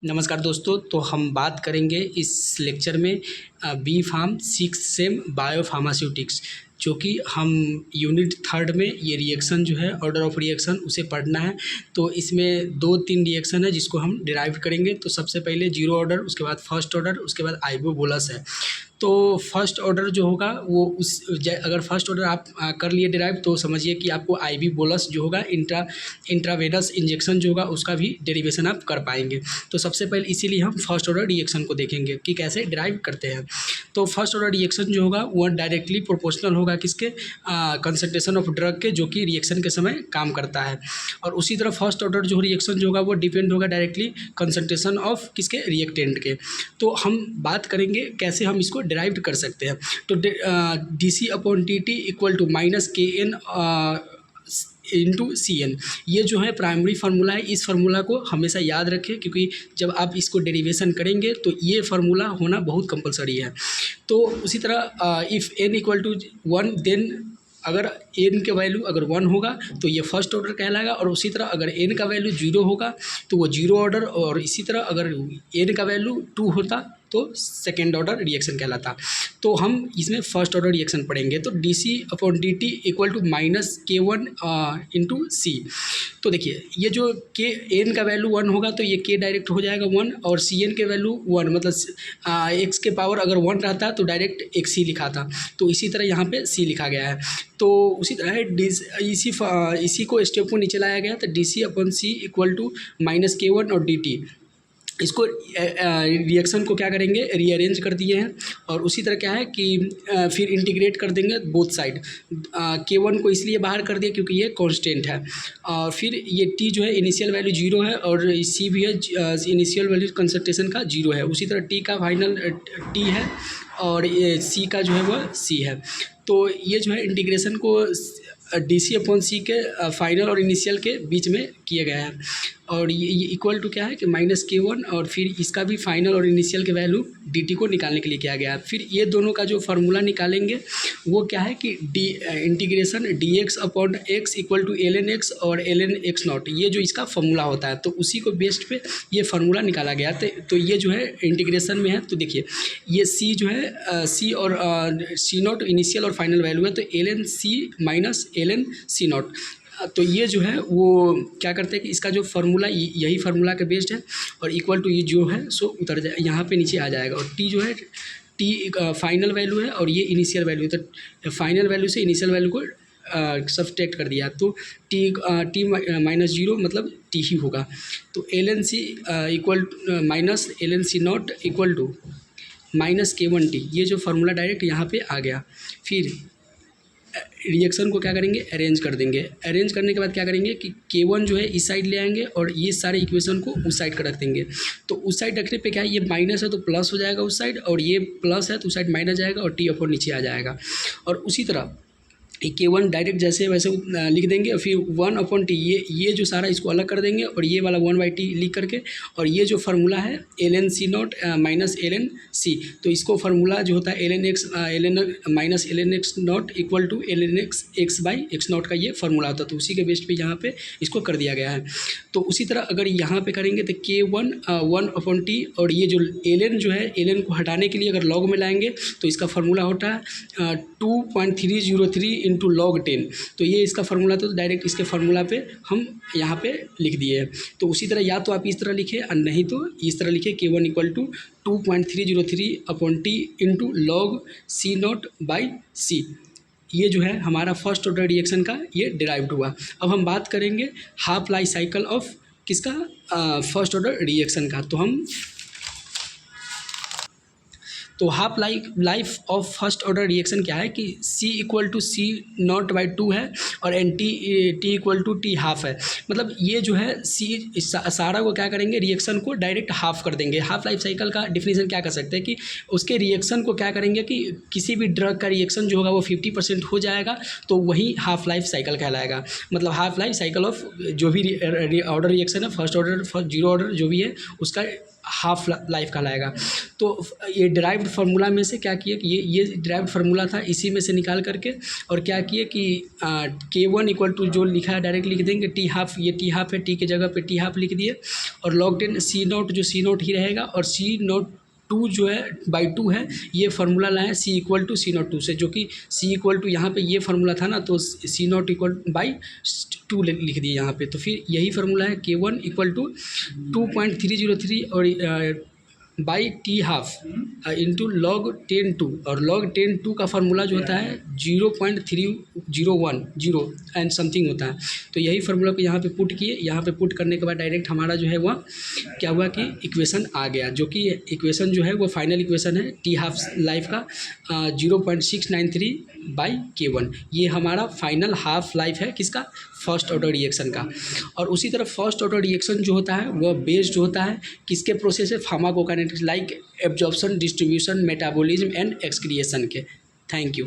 नमस्कार दोस्तों। तो हम बात करेंगे इस लेक्चर में बी फार्म 6 सेम बायोफार्मास्यूटिक्स, जो कि हम यूनिट थर्ड में ये रिएक्शन जो है ऑर्डर ऑफ रिएक्शन उसे पढ़ना है। तो इसमें 2-3 रिएक्शन है जिसको हम डिराइव करेंगे। तो सबसे पहले जीरो ऑर्डर, उसके बाद फर्स्ट ऑर्डर, उसके बाद आइबोबोलस है। तो फर्स्ट ऑर्डर जो होगा वो अगर फर्स्ट ऑर्डर आप कर लिए डिराइव तो समझिए कि आपको आईवी बोलस जो होगा इंट्रावेनस इंजेक्शन जो होगा उसका भी डेरिवेशन आप कर पाएंगे। तो सबसे पहले इसीलिए हम फर्स्ट ऑर्डर रिएक्शन को देखेंगे कि कैसे डिराइव करते हैं। तो फर्स्ट ऑर्डर रिएक्शन जो होगा वो डायरेक्टली प्रोपोर्शनल होगा किसके, कंसंट्रेशन ऑफ ड्रग के, जो कि रिएक्शन के समय काम करता है। और उसी तरह फर्स्ट ऑर्डर जो रिएक्शन जो होगा वो डिपेंड होगा डायरेक्टली कंसंट्रेशन ऑफ किसके, रिएक्टेंट के। तो हम बात करेंगे कैसे हम इसको डिराइव कर सकते हैं। तो dc/dt equal to -kn into CN, ये जो है प्राइमरी फार्मूला है। इस फार्मूला को हमेशा याद रखें, क्योंकि जब आप इसको डेरिवेशन करेंगे तो ये फार्मूला होना बहुत कंपलसरी है। तो उसी तरह if n equal to 1 then अगर n के वैल्यू अगर 1 होगा तो ये फर्स्ट ऑर्डर कहलाएगा। और उसी तरह अगर n का वैल्यू 0 होगा तो वो जीरो ऑर्डर। और इसी तरह अगर n का वैल्यू 2 होता तो सेकेंड ऑर्डर रिएक्शन कहलाता। तो हम इसमें फर्स्ट ऑर्डर रिएक्शन पढ़ेंगे। तो dc/dt equal to -k1 into C। तो देखिए ये जो n का वैल्यू 1 होगा तो ये k डायरेक्ट हो जाएगा 1, और Cn के वैल्यू 1, मतलब x के पावर अगर 1 रहता तो डायरेक्ट xc लिखा था। तो इसी तरह यहाँ पे C लिखा गया है। तो उसी तरह इसी को स्टेप को नीचे लाया गया। तो dc/c इक्वल टू -k1 और dt, इसको रिएक्शन को क्या करेंगे, रीअरेंज कर दिए हैं। और उसी तरह क्या है कि फिर इंटीग्रेट कर देंगे बोथ साइड। k1 को इसलिए बाहर कर दिया क्योंकि ये कांस्टेंट है। और फिर ये t जो है इनिशियल वैल्यू 0 है, और c भी है इनिशियल वैल्यू कंसंट्रेशन का 0 है। उसी तरह t का फाइनल t है, और ये c का जो है वह c है। तो ये जो है इंटीग्रेशन को dc/c के फाइनल और इनिशियल के बीच में किया गया है। और ये इक्वल टू क्या है कि -k1, और फिर इसका भी फाइनल और इनिशियल के वैल्यू dt को निकालने के लिए किया गया है। फिर ये दोनों का जो फार्मूला निकालेंगे वो क्या है कि integration dx/x equal to ln x और ln x0, ये जो इसका फार्मूला होता है। तो उसी को बेस्ड पे ये फार्मूला निकाला गया। तो ये जो है इंटीग्रेशन में है। तो देखिए ये c जो है c और c0 इनिशियल और फाइनल वैल्यू है, तो ln c minus ln c0। तो ये जो है वो क्या करते हैं कि इसका जो फार्मूला यही फार्मूला के बेस्ड है, और इक्वल टू ये जो है सो उतर जाए यहाँ पे नीचे आ जाएगा। और t जो है t फाइनल वैल्यू है और ये इनिशियल वैल्यू है। तो फाइनल वैल्यू से इनिशियल वैल्यू को सब्सट्रैक्ट कर दिया तो t -0 मतलब t ही होगा। तो ln c equal minus ln c0 equal to -k1t, ये जो फार्मूला डायरेक्ट यहाँ पे आ गया। फिर रिएक्शन को क्या करेंगे, अरेंज कर देंगे। अरेंज करने के बाद क्या करेंगे कि k1 जो है इस साइड ले आएंगे और ये सारे इक्वेशन को उस साइड का रख देंगे। तो उस साइड रखने पे क्या है, ये माइनस है तो प्लस हो जाएगा उस साइड, और ये प्लस है तो उस साइड माइनस जाएगा, और t अपॉन नीचे आ जाएगा। और उसी तरह k1 डायरेक्ट जैसे वैसे लिख देंगे, और फिर 1/t, ये जो सारा इसको अलग कर देंगे, और ये वाला 1/t लिख करके, और ये जो फार्मूला है ln c0 minus ln c, तो इसको फार्मूला जो होता है ln minus ln x0 equal to ln x/x0 का ये फार्मूला होता है। तो उसी के बेस पे यहाँ पे इसको कर दिया गया है। तो उसी तरह अगर यहाँ पे करेंगे तो k1 1/t, और ये जो ln जो है, ln को हटाने के लिए अगर लॉग में लाएंगे तो इसका फार्मूला होता है 2.303 इंटू log 10। तो ये इसका फार्मूला, तो डायरेक्ट इसके फार्मूला पे हम यहाँ पे लिख दिए हैं। तो उसी तरह या तो आप इस तरह लिखे, और नहीं तो इस तरह लिखे k1 equal to 2.303/t into log c0/c। ये जो है हमारा फर्स्ट ऑर्डर रिएक्शन का ये डिराइव्ड हुआ। अब हम बात करेंगे हाफ लाइफ साइकिल ऑफ किसका, फर्स्ट ऑर्डर रिएक्शन का। तो half life of first order reaction क्या है कि C इक्वल टू C0/2 है, और t equal to t half है। मतलब ये जो है C सारा को क्या करेंगे, रिएक्शन को डायरेक्ट हाफ कर देंगे। हाफ लाइफ साइकिल का डिफिनीशन क्या कर सकते हैं कि उसके रिएक्शन को क्या करेंगे कि किसी भी ड्रग का रिएक्शन जो होगा वो 50% हो जाएगा, तो वही हाफ लाइफ साइकिल कहलाएगा। मतलब हाफ लाइफ साइकिल ऑफ जो भी ऑर्डर रिएक्शन है, फर्स्ट ऑर्डर जीरो ऑर्डर जो भी है, उसका हाफ लाइफ कहलाएगा। तो ये डिराइव्ड फार्मूला में से क्या किए कि ये डिराइव्ड फार्मूला था, इसी में से निकाल करके और क्या किए कि K1 इक्वल टू जो लिखा है डायरेक्ट लिख देंगे टी हाफ, ये टी हाफ है, टी की जगह पे टी हाफ लिख दिए और log 10 C0 जो C0 ही रहेगा और C0 2 जो है बाई 2 है, ये फार्मूला लाएँ C इक्वल टू C0 2 से, जो कि C इक्वल टू यहाँ पे ये फार्मूला था ना, तो C0 इक्वल बाई 2 लिख दिए यहाँ पे। तो फिर यही फार्मूला है K1 इक्वल टू 2.303 और by T half into log 10 2, और log 10 2 का फार्मूला जो होता है 0.301 एंड समथिंग होता है। तो यही फार्मूला को यहाँ पे पुट किए, यहाँ पे पुट करने के बाद डायरेक्ट हमारा जो है वह क्या हुआ कि इक्वेशन आ गया, जो कि इक्वेशन जो है वो फाइनल इक्वेशन है टी हाफ लाइफ का 0.693 बाई K1। ये हमारा फाइनल हाफ लाइफ है किसका, फर्स्ट ऑर्डर रिएक्शन का। और उसी तरह फर्स्ट ऑर्डर रिएक्शन जो होता है वह बेस्ड होता है किसके प्रोसेस है, pharmacokinetics like absorption, distribution, metabolism and excretion के। Thank you.